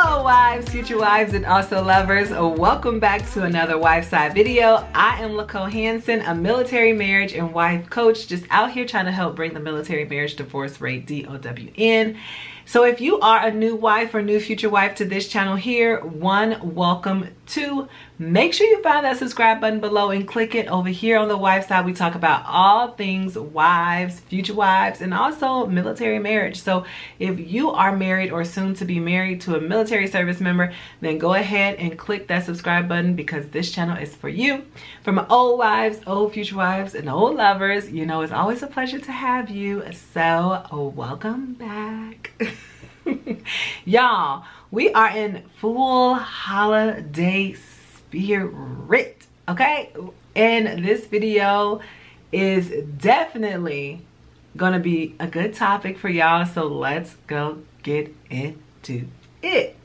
Hello wives, future wives, and also lovers. Welcome back to another Wife Side video. I am LaCole Hanson, a military marriage and wife coach, just out here trying to help bring the military marriage divorce rate DOWN. So if you are a new wife or new future wife to this channel here, one, welcome. Two, make sure you find that subscribe button below and click it. Over here on the wife side, we talk about all things wives, future wives, and also military marriage. So if you are married or soon to be married to a military service member, then go ahead and click that subscribe button because this channel is for you. From old wives, old future wives, and old lovers, you know it's always a pleasure to have you. So welcome back. Y'all, we are in full holiday spirit, okay? And this video is definitely gonna be a good topic for y'all, so let's go get into it.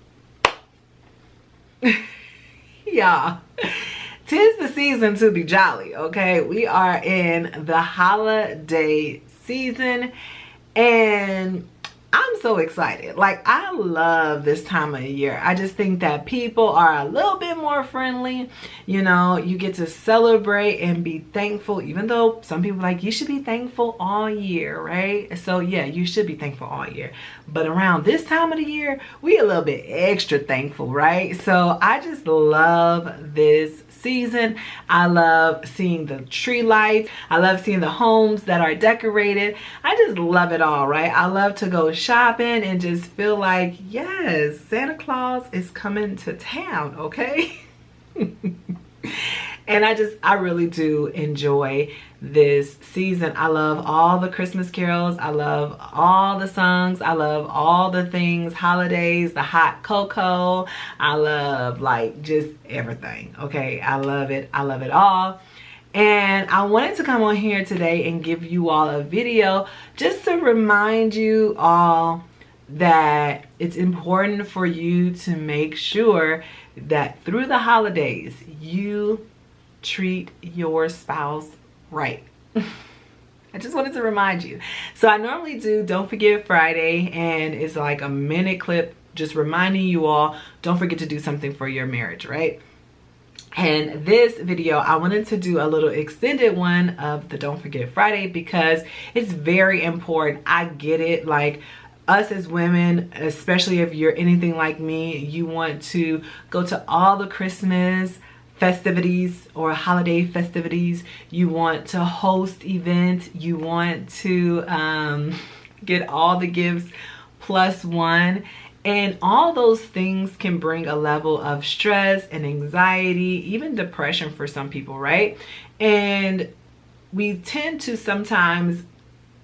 Y'all, 'tis the season to be jolly, okay? We are in the holiday season and I'm so excited. Like, I love this time of year. I just think that people are a little bit more friendly. You know, you get to celebrate and be thankful, even though some people like, you should be thankful all year, right? So yeah, you should be thankful all year. But around this time of the year, we a little bit extra thankful, right? So I just love this season. I love seeing the tree lights. I love seeing the homes that are decorated. I just love it all, right? I love to go shopping and just feel like, yes, Santa Claus is coming to town, okay? And I really do enjoy this season. I love all the Christmas carols. I love all the songs. I love all the things, holidays, the hot cocoa. I love like just everything, okay? I love it. I love it all. And I wanted to come on here today and give you all a video just to remind you all that it's important for you to make sure that through the holidays, you treat your spouse right. I just wanted to remind you. So I normally do Don't Forget Friday, and it's like a minute clip just reminding you all, don't forget to do something for your marriage, right? And this video, I wanted to do a little extended one of the Don't Forget Friday because it's very important. I get it. Like, us as women, especially if you're anything like me, you want to go to all the Christmas festivities or holiday festivities. You want to host events. You want to get all the gifts plus one. And all those things can bring a level of stress and anxiety, even depression for some people, right? And we tend to sometimes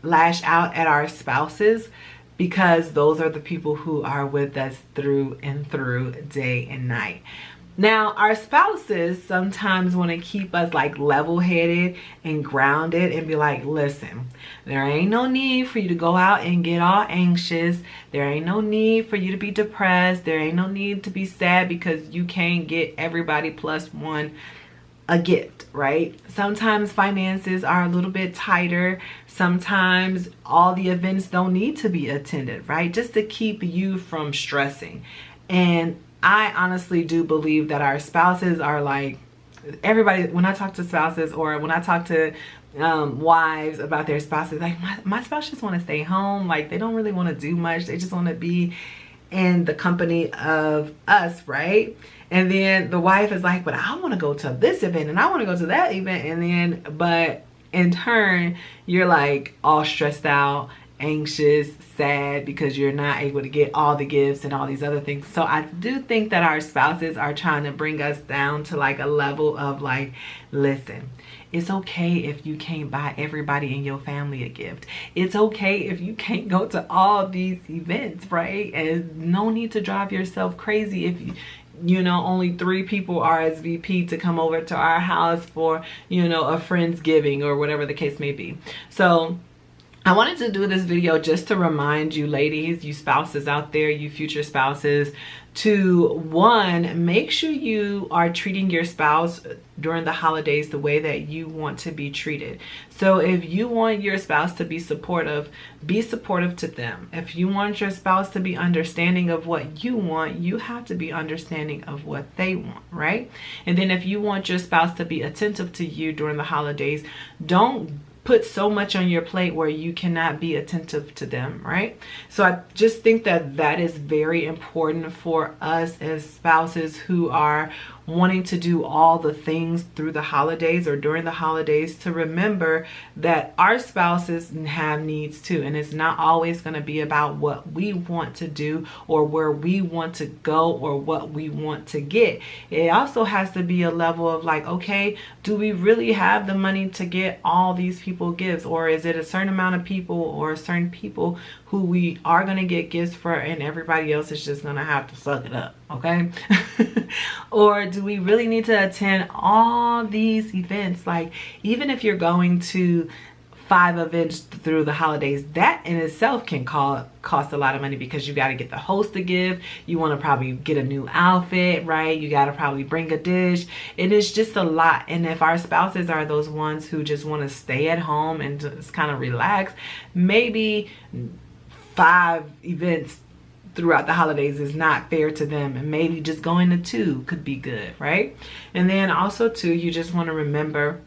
lash out at our spouses because those are the people who are with us through and through, day and night. Now, our spouses sometimes want to keep us like level-headed and grounded and be like, listen, there ain't no need for you to go out and get all anxious. There ain't no need for you to be depressed. There ain't no need to be sad because you can't get everybody plus one a gift, right? Sometimes finances are a little bit tighter. Sometimes all the events don't need to be attended, right? Just to keep you from stressing. And I honestly do believe that our spouses are like, everybody, when I talk to spouses or when I talk to wives about their spouses, like my spouse just want to stay home. Like, they don't really want to do much. They just want to be in the company of us, right? And then the wife is like, but I want to go to this event and I want to go to that event. And then, but in turn, you're like all stressed out, anxious, sad because you're not able to get all the gifts and all these other things. So I do think that our spouses are trying to bring us down to like a level of like, listen, it's okay if you can't buy everybody in your family a gift. It's okay if you can't go to all these events, right? And no need to drive yourself crazy if you know, only 3 people RSVP to come over to our house for, you know, a Friendsgiving or whatever the case may be. So I wanted to do this video just to remind you ladies, you spouses out there, you future spouses, to one, make sure you are treating your spouse during the holidays the way that you want to be treated. So if you want your spouse to be supportive to them. If you want your spouse to be understanding of what you want, you have to be understanding of what they want, right? And then if you want your spouse to be attentive to you during the holidays, don't put so much on your plate where you cannot be attentive to them, right? So I just think that that is very important for us as spouses who are wanting to do all the things through the holidays or during the holidays, to remember that our spouses have needs too, and it's not always going to be about what we want to do or where we want to go or what we want to get. It also has to be a level of like, okay, do we really have the money to get all these people gifts, or is it a certain amount of people or certain people who we are going to get gifts for and everybody else is just going to have to suck it up, okay? Or do we really need to attend all these events? Like, even if you're going to 5 events through the holidays, that in itself can cost a lot of money, because you got to get the host a gift, you want to probably get a new outfit, right? You got to probably bring a dish. It is just a lot. And if our spouses are those ones who just want to stay at home and just kind of relax, maybe 5 events throughout the holidays is not fair to them, and maybe just going to 2 could be good, right? And then also too, you just want to remember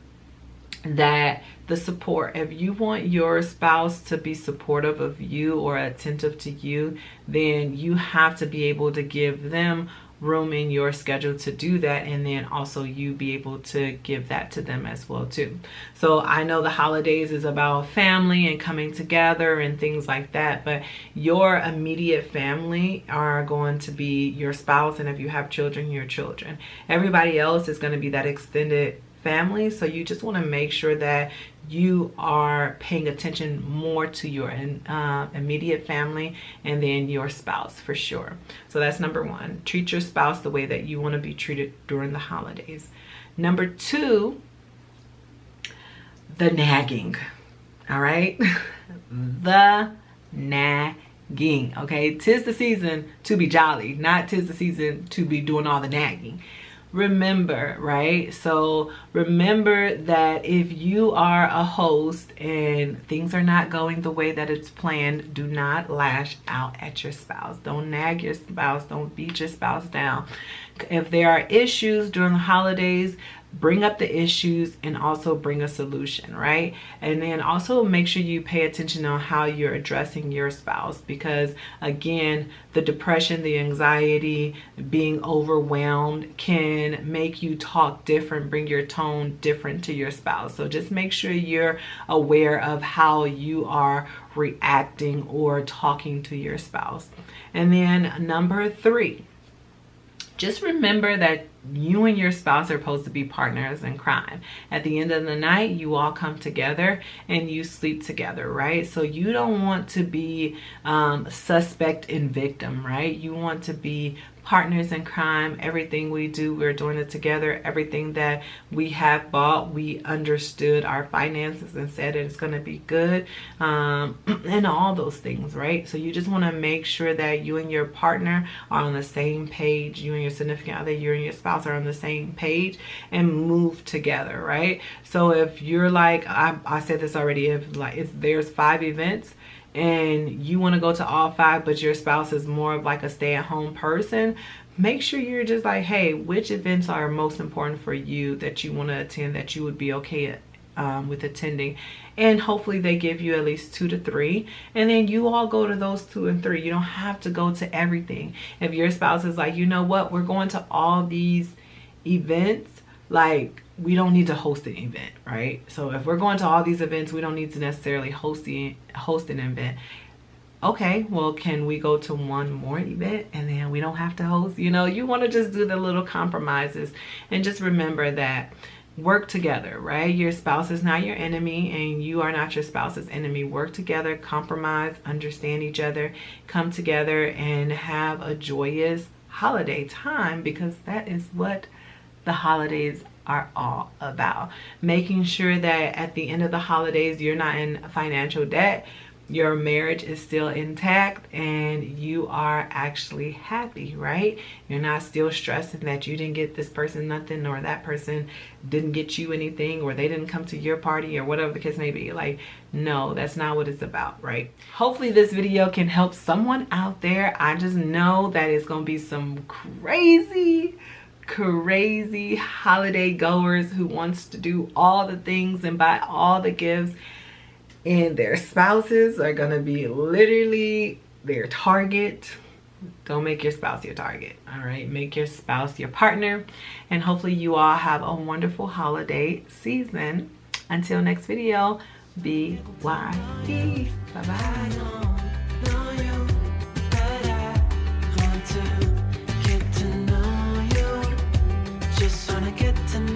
that the support, if you want your spouse to be supportive of you or attentive to you, then you have to be able to give them room in your schedule to do that, and then also you be able to give that to them as well too. So I know the holidays is about family and coming together and things like that, but your immediate family are going to be your spouse, and if you have children, your children. Everybody else is going to be that extended family. So you just want to make sure that you are paying attention more to your immediate family and then your spouse for sure. So that's number 1. Treat your spouse the way that you want to be treated during the holidays. Number 2, the nagging. All right? The nagging. Okay? 'Tis the season to be jolly, not 'tis the season to be doing all the nagging. Remember, right? So remember that if you are a host and things are not going the way that it's planned, do not lash out at your spouse. Don't nag your spouse. Don't beat your spouse down. If there are issues during the holidays, bring up the issues and also bring a solution, right? And then also make sure you pay attention on how you're addressing your spouse, because again, the depression, the anxiety, being overwhelmed can make you talk different, bring your tone different to your spouse. So just make sure you're aware of how you are reacting or talking to your spouse. And then number 3, just remember that you and your spouse are supposed to be partners in crime. At the end of the night, you all come together and you sleep together, right? So you don't want to be suspect and victim, right? You want to be partners in crime. Everything we do, we're doing it together. Everything that we have bought, we understood our finances and said it's going to be good, and all those things, right? So you just want to make sure that you and your partner are on the same page. You and your significant other, you and your spouse are on the same page and move together, right? So if you're like, I said this already, if like there's 5 events and you want to go to all 5, but your spouse is more of like a stay-at-home person, make sure you're just like, hey, which events are most important for you that you want to attend, that you would be okay with attending, and hopefully they give you at least 2 to 3, and then you all go to those 2 and 3. You don't have to go to everything. If your spouse is like, you know what, we're going to all these events, like, we don't need to host an event, right? So if we're going to all these events, we don't need to necessarily host an event. Okay, well, can we go to one more event and then we don't have to host? You know, you want to just do the little compromises, and just remember that work together, right? Your spouse is not your enemy and you are not your spouse's enemy. Work together, compromise, understand each other, come together and have a joyous holiday time, because that is what the holidays are all about. Making sure that at the end of the holidays, you're not in financial debt, your marriage is still intact, and you are actually happy, right? You're not still stressing that you didn't get this person nothing, or that person didn't get you anything, or they didn't come to your party, or whatever the case may be. Like, no, that's not what it's about, right? Hopefully this video can help someone out there. I just know that it's gonna be some crazy holiday goers who wants to do all the things and buy all the gifts, and their spouses are gonna be literally their target. Don't make your spouse your target, all right? Make your spouse your partner. And hopefully you all have a wonderful holiday season. Until next video, BYE. Bye-bye. Just wanna get to know